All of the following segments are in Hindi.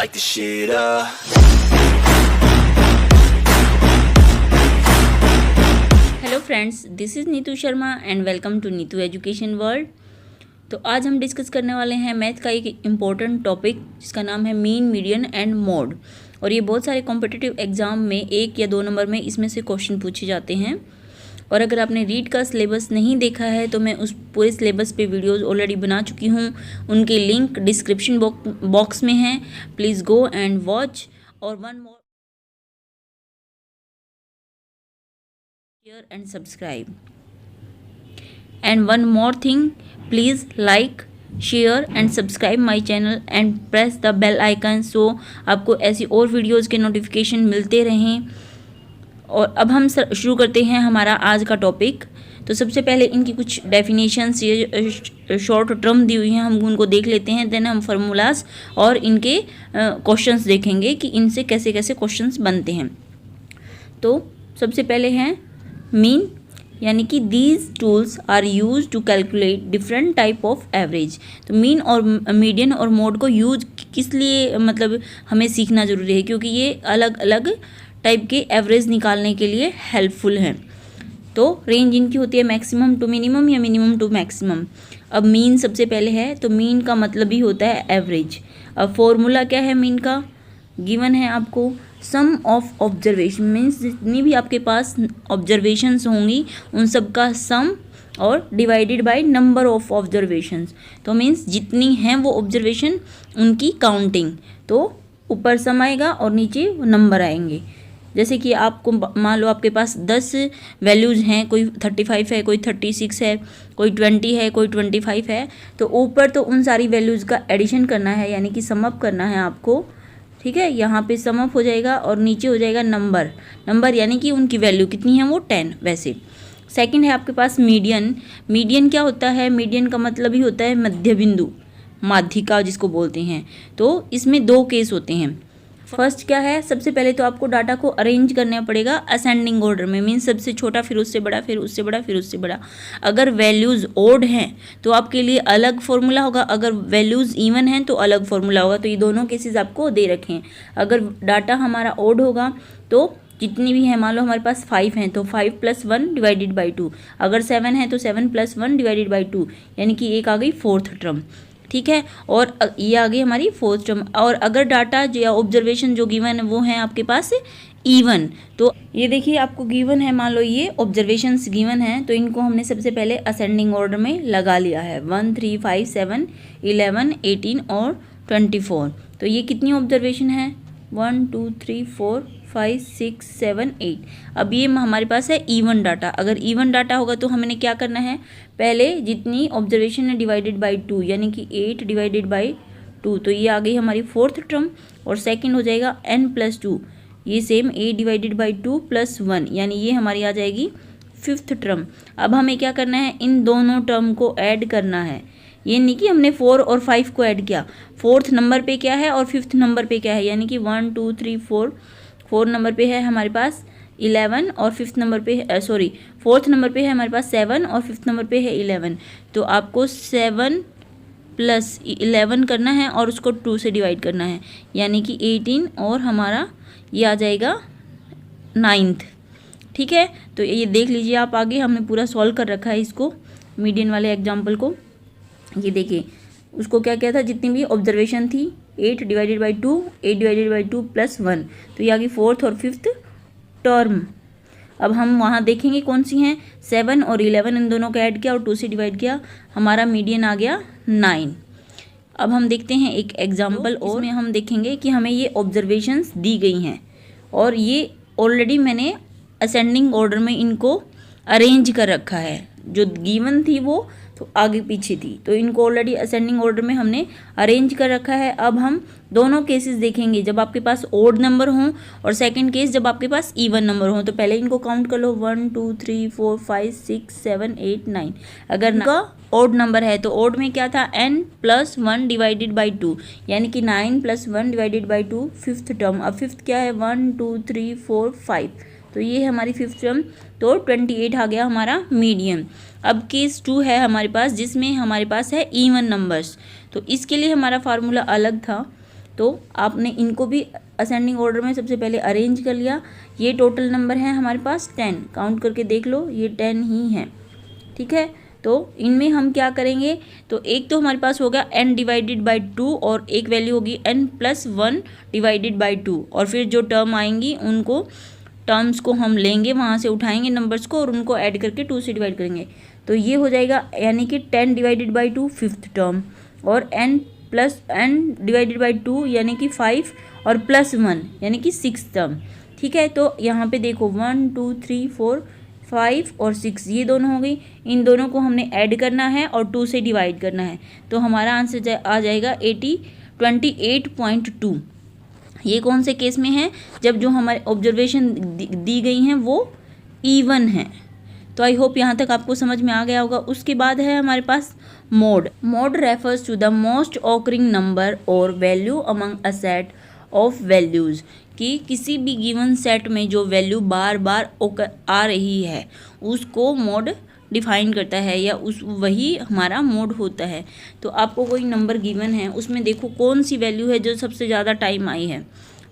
light the shit up. Hello friends, this is Neetu Sharma and welcome to Neetu Education World. तो आज हम डिस्कस करने वाले हैं मैथ का एक इम्पॉर्टेंट टॉपिक जिसका नाम है मीन, मीडियन एंड मोड। और ये बहुत सारे कॉम्पिटिटिव एग्जाम में 1 या 2 नंबर में इसमें से क्वेश्चन पूछे जाते हैं। और अगर आपने रीड का सिलेबस नहीं देखा है तो मैं उस पूरे सिलेबस पे वीडियोस ऑलरेडी बना चुकी हूँ, उनके लिंक डिस्क्रिप्शन बॉक्स में हैं। Please go and watch. और one more, share and subscribe. And one more thing, please like, share and subscribe my channel and press the bell icon so आपको ऐसी और वीडियोस के नोटिफिकेशन मिलते रहें। और अब हम शुरू करते हैं हमारा आज का टॉपिक। तो सबसे पहले इनकी कुछ डेफिनेशंस, ये शॉर्ट टर्म दी हुई हैं, हम उनको देख लेते हैं। देन हम फार्मूलाज और इनके क्वेश्चंस देखेंगे कि इनसे कैसे कैसे क्वेश्चंस बनते हैं। तो सबसे पहले हैं मीन, यानी कि these tools are use to calculate different type of average. तो मीन और मीडियन और मोड को यूज किस लिए मतलब हमें सीखना ज़रूरी है, क्योंकि ये अलग अलग टाइप के एवरेज निकालने के लिए हेल्पफुल हैं। तो रेंज इनकी होती है मैक्सिमम टू मिनिमम या मिनिमम टू मैक्सिमम। अब मीन सबसे पहले है, तो मीन का मतलब ही होता है एवरेज। अब फॉर्मूला क्या है मीन का, गिवन है आपको, सम ऑफ ऑब्जर्वेशन, मीन्स जितनी भी आपके पास ऑब्जर्वेशंस होंगी उन सब का सम और divided by number of observations. तो मीन्स जितनी हैं वो ऑब्जर्वेशन उनकी काउंटिंग। तो ऊपर सम आएगा और नीचे नंबर आएंगे। जैसे कि आपको मान लो आपके पास 10 वैल्यूज़ हैं, कोई 35 है, कोई 36 है, कोई 20 है, कोई 25 है। तो ऊपर तो उन सारी वैल्यूज़ का एडिशन करना है, यानी कि सम अप करना है आपको। ठीक है, यहाँ पे सम अप हो जाएगा और नीचे हो जाएगा नंबर यानी कि उनकी वैल्यू कितनी है, वो 10 वैसे। सेकंड है आपके पास मीडियन। मीडियन क्या होता है, मीडियन का मतलब ही होता है मध्य बिंदु, माध्यिका जिसको बोलते हैं। तो इसमें 2 केस होते हैं। फर्स्ट क्या है, सबसे पहले तो आपको डाटा को अरेंज करना पड़ेगा असेंडिंग ऑर्डर में, मीन्स सबसे छोटा, फिर उससे बड़ा, फिर उससे बड़ा, फिर उससे बड़ा। अगर वैल्यूज़ ओड हैं तो आपके लिए अलग फॉर्मूला होगा, अगर वैल्यूज़ इवन हैं तो अलग फॉर्मूला होगा। तो ये दोनों केसेस आपको दे रखे हैं। अगर डाटा हमारा ओड होगा तो जितनी भी है, मान लो हमारे पास 5 हैं तो 5 + 1 डिवाइडेड बाई 2। अगर 7 है तो 7 + 1 डिवाइडेड बाई 2, यानी कि एक आ गई 4th टर्म। ठीक है, और ये आ गई हमारी 4th टर्म। और अगर डाटा या ऑब्जर्वेशन जो गिवन है वो है आपके पास इवन, तो ये देखिए आपको गिवन है, मान लो ये ऑब्जर्वेशंस गिवन है, तो इनको हमने सबसे पहले असेंडिंग ऑर्डर में लगा लिया है, 1 3 5 7 11 18 और 24। तो ये कितनी ऑब्जर्वेशन है, 1 2 3 4 5 6 7 8। अब ये हमारे पास है इवन डाटा। अगर इवन डाटा होगा तो हमने क्या करना है, पहले जितनी ऑब्जर्वेशन है डिवाइडेड बाई 2, यानी कि 8 डिवाइडेड बाई 2। तो ये आ गई हमारी 4th टर्म। और सेकंड हो जाएगा n + 2, ये सेम 8 डिवाइडेड बाई 2 + 1, यानी ये हमारी आ जाएगी 5th टर्म। अब हमें क्या करना है, इन दोनों टर्म को ऐड करना है। ये नहीं कि हमने 4 और 5 को ऐड किया, 4th नंबर पे क्या है और 5th नंबर पे क्या है, यानी कि 1 2 3 4 नंबर पे है हमारे पास 11 और 5th नंबर पे 4th नंबर पे है हमारे पास 7 और 5th नंबर पे है 11। तो आपको 7 + 11 करना है और उसको 2 से डिवाइड करना है, यानी कि 18 और हमारा ये आ जाएगा 9th। ठीक है, तो ये देख लीजिए आप, आगे हमने पूरा सॉल्व कर रखा है इसको, मीडियन वाले एग्जाम्पल को। ये देखिए उसको क्या था, जितनी भी ऑब्जर्वेशन थी 8 डिवाइडेड बाई 2, 8 डिवाइडेड बाई 2 + 1, तो ये आ गई 4th और 5th टर्म। अब हम वहाँ देखेंगे कौन सी हैं, 7 और 11, इन दोनों को ऐड किया और 2 से डिवाइड किया, हमारा मीडियन आ गया 9। अब हम देखते हैं एक एग्जाम्पल और, इसमें हम देखेंगे कि हमें ये ऑब्जर्वेशंस दी गई हैं और ये ऑलरेडी मैंने असेंडिंग ऑर्डर में इनको अरेंज कर रखा है। जो गिवन थी वो तो आगे पीछे थी, तो इनको ऑलरेडी असेंडिंग ऑर्डर में हमने अरेंज कर रखा है। अब हम दोनों केसेस देखेंगे, जब आपके पास ओड नंबर हों और सेकंड केस जब आपके पास इवन नंबर हों। तो पहले इनको काउंट कर लो, 1 2 3 4 5 6 7 8 9। अगर इनका ओड नंबर है तो ओड में क्या था, n + 1 डिवाइडेड बाई 2, यानी कि 9 + 1 डिवाइडेड बाई 2 5th टर्म। अब 5th क्या है, 1 2 3 4 5, तो ये है हमारी 5th टर्म। तो 28 आ गया हमारा मीडियम। अब केस 2 है हमारे पास, जिसमें हमारे पास है इवन नंबर्स। तो इसके लिए हमारा फार्मूला अलग था, तो आपने इनको भी असेंडिंग ऑर्डर में सबसे पहले अरेंज कर लिया। ये टोटल नंबर है हमारे पास 10, काउंट करके देख लो ये 10 ही है, ठीक है। तो इनमें हम क्या करेंगे, तो एक तो हमारे पास हो गया n डिवाइडेड बाई 2 और एक वैल्यू होगी n प्लस 1 डिवाइडेड बाई 2, और फिर जो टर्म आएंगी उनको टर्म्स को हम लेंगे, वहाँ से उठाएंगे नंबर्स को और उनको ऐड करके 2 से डिवाइड करेंगे। तो ये हो जाएगा यानी कि 10 डिवाइडेड बाई 2 फिफ्थ टर्म, और n plus n divided by 2 यानी कि 5 और प्लस 1 यानी कि 6 टर्म, ठीक है। तो यहाँ पे देखो 1 2 3 4 5 और 6 ये दोनों हो गई, इन दोनों को हमने ऐड करना है और 2 से डिवाइड करना है। तो हमारा आंसर आ जाएगा 28.2। ये कौन से केस में है, जब जो हमारे ऑब्जर्वेशन दी गई हैं वो इवन है। तो आई होप यहाँ तक आपको समझ में आ गया होगा। उसके बाद है हमारे पास mode. Mode refers to the most occurring number और value among a set of values, कि किसी भी गिवन सेट में जो वैल्यू बार बार आ रही है उसको मोड डिफाइन करता है, या वही हमारा मोड होता है। तो आपको कोई नंबर गिवन है, उसमें देखो कौन सी वैल्यू है जो सबसे ज़्यादा टाइम आई है,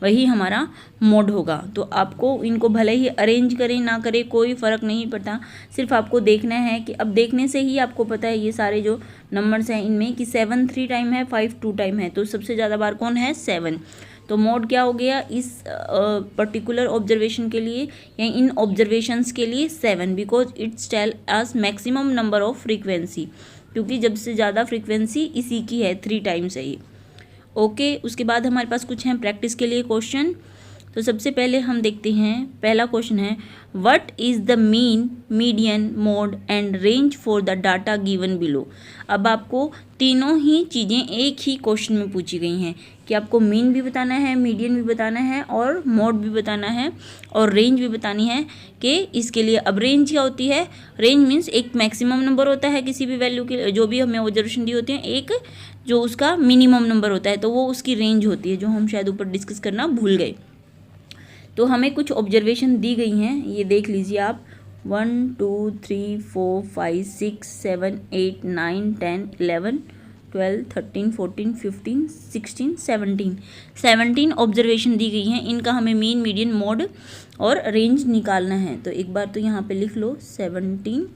वही हमारा मोड होगा। तो आपको इनको भले ही अरेंज करें ना करें कोई फ़र्क नहीं पड़ता, सिर्फ आपको देखना है कि अब देखने से ही आपको पता है ये सारे जो नंबर्स हैं इनमें कि 7 3 टाइम है, 5 2 टाइम है, तो सबसे ज़्यादा बार कौन है 7। तो मोड क्या हो गया इस पर्टिकुलर ऑब्जर्वेशन के लिए या इन ऑब्जर्वेशंस के लिए 7, because it's tell us maximum number of frequency, क्योंकि जब से ज़्यादा फ्रीक्वेंसी इसी की है 3 टाइम्स है ये। ओके, उसके बाद हमारे पास कुछ हैं प्रैक्टिस के लिए क्वेश्चन। तो सबसे पहले हम देखते हैं, पहला क्वेश्चन है what is the mean, median, mode and range for the data given below. अब आपको तीनों ही चीज़ें एक ही क्वेश्चन में पूछी गई हैं कि आपको मीन भी बताना है, मीडियन भी बताना है और मोड भी बताना है और रेंज भी बतानी है कि इसके लिए। अब रेंज क्या होती है, रेंज मीन्स एक मैक्सिमम नंबर होता है किसी भी वैल्यू के, जो भी हमें ऑब्जर्वेशन दी होती है, एक जो उसका मिनिमम नंबर होता है, तो वो उसकी रेंज होती है, जो हम शायद ऊपर डिस्कस करना भूल गए। तो हमें कुछ ऑब्जर्वेशन दी गई हैं, ये देख लीजिए आप, 1 2 3 4 5 6 7 8 9 10 11 12 13 14 15 16 17 ऑब्जर्वेशन दी गई हैं। इनका हमें मीन, मीडियन, मोड और रेंज निकालना है। तो एक बार तो यहाँ पे लिख लो 17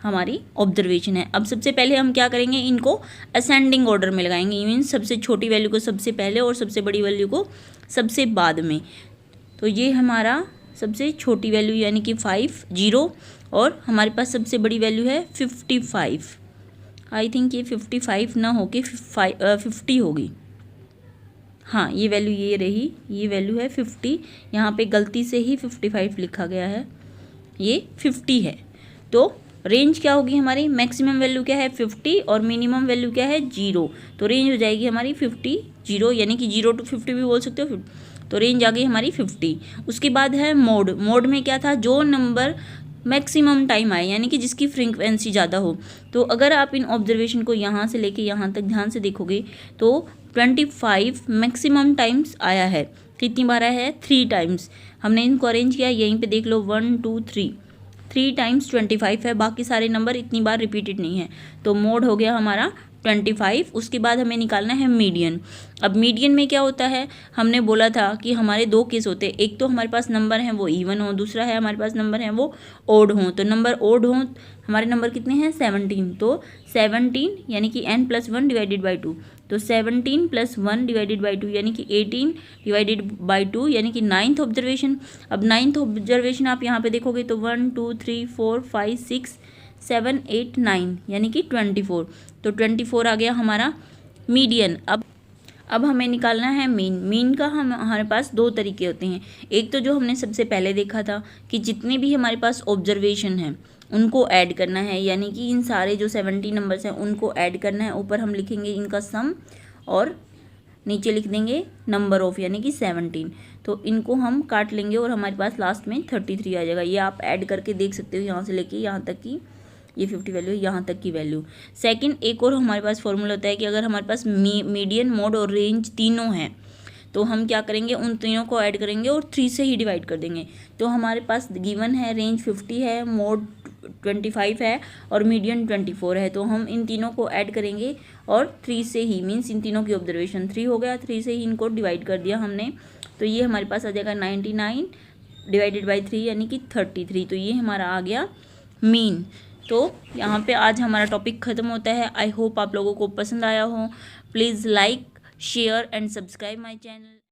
हमारी ऑब्जर्वेशन है। अब सबसे पहले हम क्या करेंगे, इनको असेंडिंग ऑर्डर में लगाएंगे, मीन सबसे छोटी वैल्यू को सबसे पहले और सबसे बड़ी वैल्यू को सबसे बाद में। तो ये हमारा सबसे छोटी वैल्यू यानी कि 5 0, और हमारे पास सबसे बड़ी वैल्यू है 55। आई थिंक ये 55 ना हो के 50 होगी। हाँ, ये वैल्यू ये रही, ये वैल्यू है 50, यहाँ पे गलती से ही 55 लिखा गया है, ये 50 है। तो रेंज क्या होगी हमारी, मैक्सिमम वैल्यू क्या है 50 और मिनिमम वैल्यू क्या है 0, तो रेंज हो जाएगी हमारी 50 0, यानी कि 0 to 50 भी बोल सकते हो। तो रेंज आ गई हमारी 50। उसके बाद है मोड। मोड में क्या था, जो नंबर मैक्सिमम टाइम आए यानी कि जिसकी फ्रीक्वेंसी ज़्यादा हो। तो अगर आप इन ऑब्जर्वेशन को यहाँ से लेके यहाँ तक ध्यान से देखोगे तो 25 मैक्सिमम टाइम्स आया है। कितनी बार आया है, 3 टाइम्स। हमने इनको अरेंज किया, यहीं पे देख लो 1 2 3 टाइम्स 25 है, बाकी सारे नंबर इतनी बार रिपीटेड नहीं है। तो मोड हो गया हमारा 25। उसके बाद हमें निकालना है मीडियन। अब मीडियन में क्या होता है, हमने बोला था कि हमारे 2 केस होते हैं, एक तो हमारे पास नंबर हैं वो इवन हो, दूसरा है हमारे पास नंबर हैं वो ओड हों। तो नंबर ओड हों, हमारे नंबर कितने हैं 17, तो 17 यानी कि n + 1 डिवाइडेड बाई 2, तो 17 + 1 डिवाइडेड बाई 2 यानी कि 18 डिवाइडेड बाई 2 यानी कि 9th ऑब्जर्वेशन। अब 9th ऑब्जर्वेशन आप यहाँ पे देखोगे तो 1 2 3 4 5 6 7 8 9 यानी कि 24, तो 24 आ गया हमारा मीडियन। अब हमें निकालना है मीन। मीन का हमारे पास 2 तरीके होते हैं। एक तो जो हमने सबसे पहले देखा था कि जितने भी हमारे पास ऑब्जर्वेशन हैं उनको ऐड करना है, यानी कि इन सारे जो 70 नंबर्स हैं उनको ऐड करना है। ऊपर हम लिखेंगे इनका सम और नीचे लिख देंगे नंबर ऑफ यानी कि 17। तो इनको हम काट लेंगे और हमारे पास लास्ट में 33 आ जाएगा। ये आप ऐड करके देख सकते हो, यहाँ से लेके यहाँ तक की ये 50 वैल्यू यहाँ तक की वैल्यू। सेकंड, एक और हमारे पास फॉर्मूला होता है कि अगर हमारे पास मीडियन, मोड और रेंज तीनों हैं तो हम क्या करेंगे, उन तीनों को ऐड करेंगे और 3 से ही डिवाइड कर देंगे। तो हमारे पास गिवन है रेंज 50 है, मोड 25 है और मीडियन 24 है। तो हम इन तीनों को ऐड करेंगे और 3 से ही, मीन्स इन तीनों की ऑब्जर्वेशन 3 हो गया, 3 से ही इनको डिवाइड कर दिया हमने, तो ये हमारे पास आ जाएगा 99 डिवाइडेड बाई 3 यानी कि 33। तो ये हमारा आ गया मीन। तो यहाँ पे आज हमारा टॉपिक ख़त्म होता है। आई होप आप लोगों को पसंद आया हो। Please like, share and subscribe my channel.